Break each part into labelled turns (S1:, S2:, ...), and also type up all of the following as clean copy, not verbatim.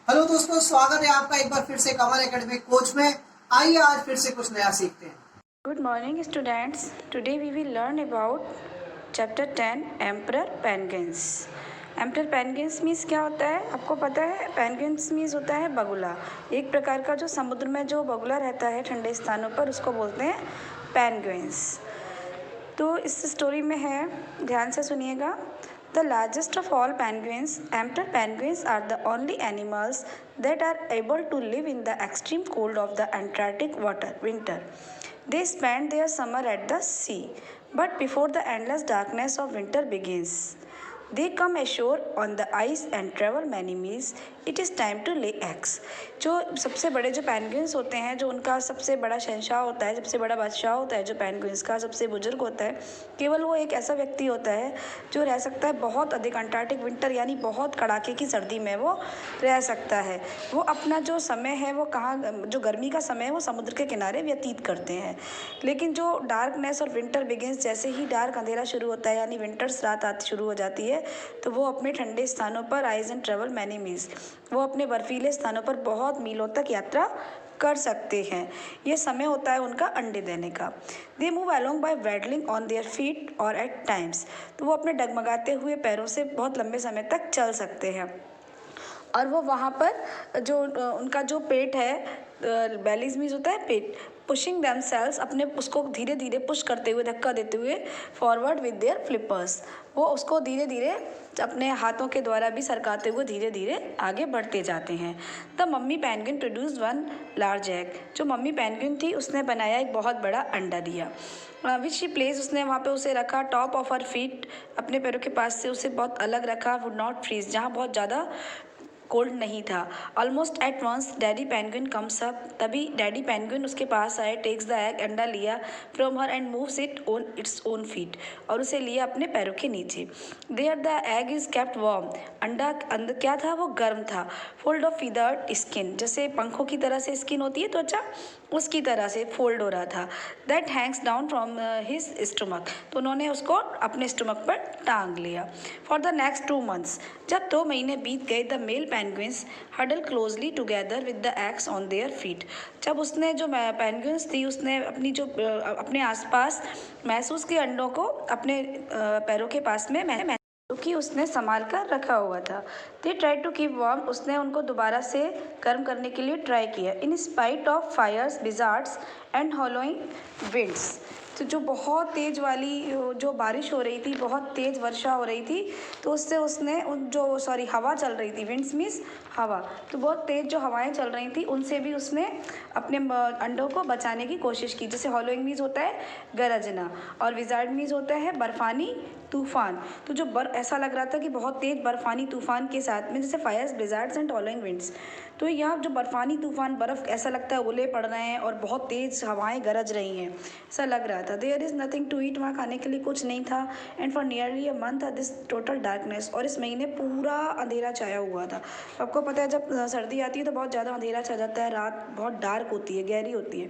S1: Hello दोस्तों, स्वागत है आपका एक बार फिर से कमल एकेडमी कोच में। आइए आज फिर से कुछ नया सीखते हैं।
S2: Good morning students. Today we will learn about chapter 10 Emperor Penguins. Emperor Penguins means क्या होता है आपको पता है? Penguins मीन्स होता है बगुला। एक प्रकार का जो समुद्र में जो बगुला रहता है ठंडे स्थानों पर उसको बोलते हैं पेंगुइन्स। तो इस स्टोरी में है, ध्यान से सुनिएगा। The largest of all penguins, emperor penguins are the only animals that are able to live in the extreme cold of the Antarctic winter. They spend their summer at the sea, but before the endless darkness of winter begins, they come ashore on the ice and travel many miles. It is time to lay eggs. जो सबसे बड़े जो penguins होते हैं, जो उनका सबसे बड़ा शहंशाह होता है, सबसे बड़ा बादशाह होता है, जो पेंगुइन्स का सबसे बुजुर्ग होता है, केवल वो एक ऐसा व्यक्ति होता है जो रह सकता है बहुत अधिक अंटार्कटिक विंटर यानी बहुत कड़ाके की सर्दी में वो रह सकता है। वो अपना जो समय है वो कहाँ, जो गर्मी का समय है वो समुद्र के किनारे व्यतीत करते हैं। लेकिन जो डार्कनेस और विंटर बिगिंस, जैसे ही डार्क अंधेरा शुरू होता है यानी विंटर्स रात आती शुरू हो जाती है, तो वो अपने ठंडे स्थानों पर eyes and travel many meals, वो अपने बर्फीले स्थानों पर बहुत मीलों तक यात्रा कर सकते हैं। ये समय होता है उनका अंडे देने का। They move along by waddling on their feet और एट टाइम्स, तो वो अपने डगमगाते हुए पैरों से बहुत लंबे समय तक चल सकते हैं। और वो वहाँ पर जो उनका जो पेट है, बेलीज मीन्स होता है पेट, पुशिंग देमसेल्व्स, अपने उसको धीरे धीरे पुश करते हुए, धक्का देते हुए फॉरवर्ड विद देयर फ्लिपर्स, वो उसको धीरे धीरे अपने हाथों के द्वारा भी सरकाते हुए धीरे धीरे आगे बढ़ते जाते हैं। The mummy penguin produce one large egg, जो मम्मी पेंगुइन थी उसने बनाया एक बहुत बड़ा अंडा दिया। विच शी प्लेस, उसने वहाँ पे उसे रखा टॉप ऑफ हर फीट, अपने पैरों के पास से उसे बहुत अलग रखा। वुड नॉट फ्रीज, जहाँ बहुत ज़्यादा कोल्ड नहीं था। Almost at once daddy penguin comes up, तभी डैडी पेंगुइन उसके पास आए। टेक्स द एग, अंडा लिया from her and moves it on its own feet, और उसे लिया अपने पैरों के नीचे। There the egg is kept warm, अंडा अंदर क्या था, वो गर्म था। फोल्ड ऑफ फीदर्ड स्किन, जैसे पंखों की तरह से स्किन होती है त्वचा, उसकी तरह से फोल्ड हो रहा था। That Hanks down from his stomach, तो उन्होंने उसको अपने स्टमक पर टांग लिया। फॉर द नेक्स्ट 2 months, जब 2 महीने बीत गए, the male penguins huddle closely together with the eggs on their feet, जब उसने जो पेंगुइन्स थी उसने अपनी जो अपने आसपास महसूस किए अंडों को अपने पैरों के पास में क्योंकि उसने संभाल कर रखा हुआ था। They try to keep warm, उसने उनको दोबारा से गर्म करने के लिए ट्राई किया। In spite of fires, wizards and hollowing winds, तो जो बहुत तेज़ वाली जो बारिश हो रही थी, बहुत तेज़ वर्षा हो रही थी, तो उससे उसने हवा चल रही थी, विंड्स मीन्स हवा, तो बहुत तेज़ जो हवाएं चल रही थी उनसे भी उसने अपने अंडों को बचाने की कोशिश की। जैसे हॉलोइंग मीन्स होता है गरजना, और विजार्ड मीन्स होता है बर्फानी तूफान। तो जो ऐसा लग रहा था कि बहुत तेज़ बर्फानी तूफान के साथ में, जैसे फायर्स, ब्लिज़ार्ड्स एंड हॉलोइंग विंड्स, तो यहाँ जो बर्फानी तूफान, बर्फ़ ऐसा लगता है ओले पड़ रहे हैं और बहुत तेज़ हवाएं गरज रही हैं, ऐसा लग रहा था। There is nothing to eat, वहाँ खाने के लिए कुछ नहीं था। And for nearly a month this total darkness, और इस महीने पूरा अंधेरा छाया हुआ था। आपको पता है जब सर्दी आती है तो बहुत ज़्यादा अंधेरा छा जाता है, रात बहुत डार्क होती है, गहरी होती है।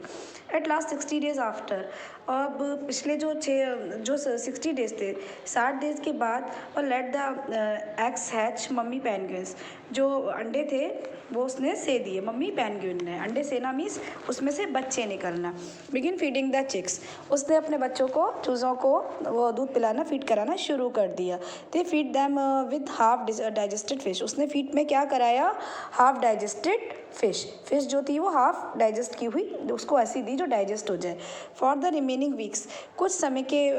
S2: एट लास्ट 60 days आफ्टर, अब पिछले जो 60 days थे, 60 days के बाद, और let the eggs hatch mummy penguins, जो अंडे थे वो उसने से दिए, मम्मी पेंगुइन ने अंडे सेना मीन्स उसमें से बच्चे निकलना। बिगिन फीडिंग द चिक्स, उसने अपने बच्चों को, चूज़ों को वो दूध पिलाना, फीड कराना शुरू कर दिया। They feed them with half digested fish, उसने फीड में क्या कराया, हाफ डाइजेस्टेड फिश जो थी वो हाफ डाइजेस्ट की हुई, उसको ऐसी दी जो डाइजेस्ट हो जाए। फॉर द रिमेनिंग वीक्स, कुछ समय के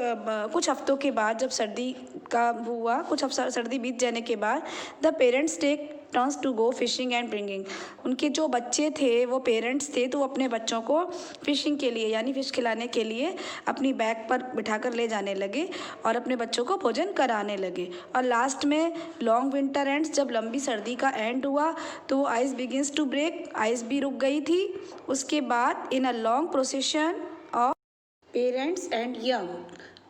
S2: कुछ हफ्तों के बाद, जब सर्दी का हुआ, कुछ सर्दी बीत जाने के बाद, the parents take turns to go fishing and bringing, उनके जो बच्चे थे वो पेरेंट्स थे, तो अपने बच्चों को फिशिंग के लिए यानी फिश खिलाने के लिए अपनी बैग पर बिठाकर ले जाने लगे और अपने बच्चों को भोजन कराने लगे। और लास्ट में लॉन्ग विंटर एंड्स, जब लंबी सर्दी का एंड हुआ तो ice begins to break, ice भी रुक गई थी। उसके बाद in a long procession of parents and young,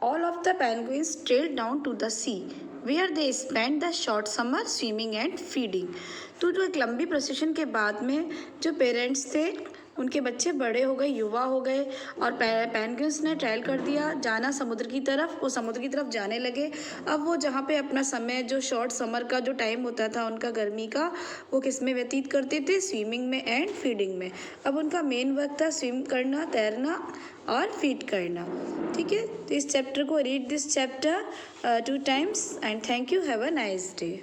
S2: all of the penguins trailed down to the sea where they spent the short summer swimming and feeding। तो जो एक लंबी प्रोसेशन के बाद में जो पेरेंट्स थे उनके बच्चे बड़े हो गए, युवा हो गए और पेंगुइन्स ने ट्रायल कर दिया जाना समुद्र की तरफ। वो समुद्र की तरफ जाने लगे। अब वो जहाँ पे अपना समय जो शॉर्ट समर का जो टाइम होता था उनका गर्मी का, वो किस में व्यतीत करते थे? स्विमिंग में एंड फीडिंग में। अब उनका मेन वर्क था स्विम करना, तैरना और फीड करना। ठीक है, तो इस चैप्टर को read this chapter 2 times and thank you, have a nice day.